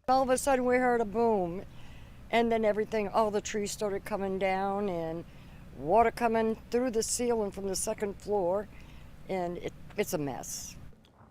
All of a sudden we heard a boom, and then all the trees started coming down and water coming through the ceiling from the second floor, and it's a mess.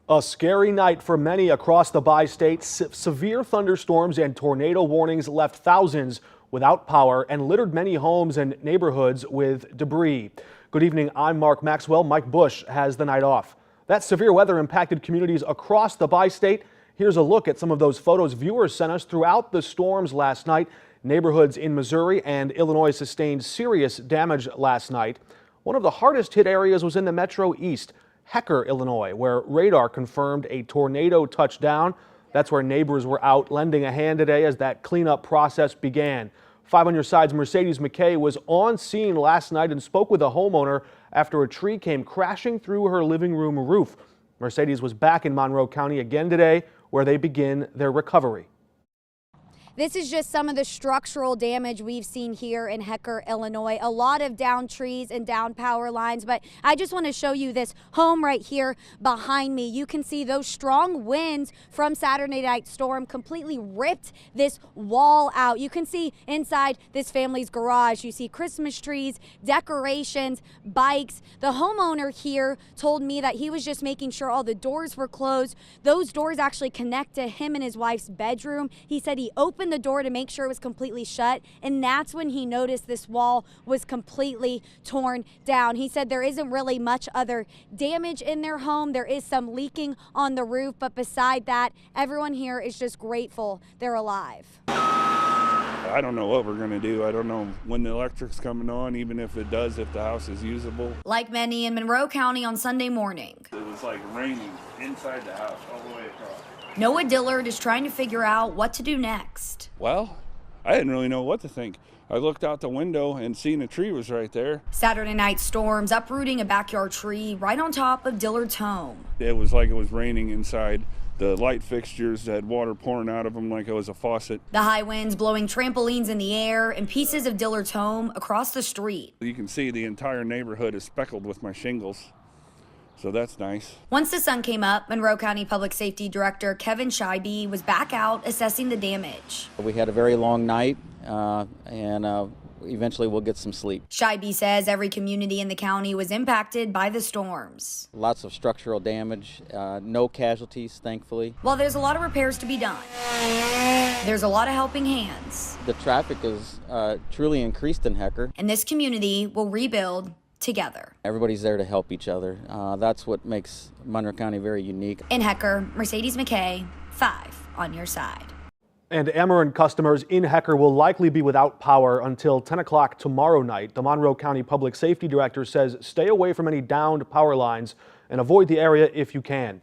A scary night for many across the bi-state. Severe thunderstorms and tornado warnings left thousands without power and littered many homes and neighborhoods with debris. Good evening, I'm Mark Maxwell. Mike Bush has the night off. That severe weather impacted communities across the bi-state. Here's a look at some of those photos viewers sent us throughout the storms last night. Neighborhoods in Missouri and Illinois sustained serious damage last night. One of the hardest hit areas was in the Metro East, Hecker, Illinois, where radar confirmed a tornado touchdown. That's where neighbors were out lending a hand today as that cleanup process began. 5 on your side's Mercedes McKay was on scene last night and spoke with a homeowner after a tree came crashing through her living room roof. Mercedes was back in Monroe County again today, where they begin their recovery. This is just some of the structural damage we've seen here in Hecker, Illinois. A lot of down trees and down power lines, but I just want to show you this home right here behind me. You can see those strong winds from Saturday night storm completely ripped this wall out. You can see inside this family's garage, you see Christmas trees, decorations, bikes. The homeowner here told me that he was just making sure all the doors were closed. Those doors actually connect to him and his wife's bedroom. He said he opened the door to make sure it was completely shut, and that's when he noticed this wall was completely torn down. He said there isn't really much other damage in their home. There is some leaking on the roof, but beside that, everyone here is just grateful they're alive. I don't know what we're going to do. I don't know when the electric's coming on, even if it does, if the house is usable. Like many in Monroe County on Sunday morning, It was like raining inside the house all the way across. Noah Dillard is trying to figure out what to do next. Well, I didn't really know what to think. I looked out the window and seen a tree was right there. Saturday night storms uprooting a backyard tree right on top of Dillard's home. It was like it was raining inside. The light fixtures had water pouring out of them like it was a faucet. The high winds blowing trampolines in the air and pieces of Dillard's home across the street. You can see the entire neighborhood is speckled with my shingles. So that's nice. Once the sun came up, Monroe County Public Safety Director Kevin Scheibe was back out assessing the damage. We had a very long night and eventually we'll get some sleep. Scheibe says every community in the county was impacted by the storms. Lots of structural damage, no casualties, thankfully. While there's a lot of repairs to be done, there's a lot of helping hands. The traffic is truly increased in Hecker. And this community will rebuild together. Everybody's there to help each other. That's what makes Monroe County very unique. In Hecker, Mercedes McKay, 5 on your side. And Ameren customers in Hecker will likely be without power until 10 o'clock tomorrow night. The Monroe County Public Safety Director says stay away from any downed power lines and avoid the area if you can.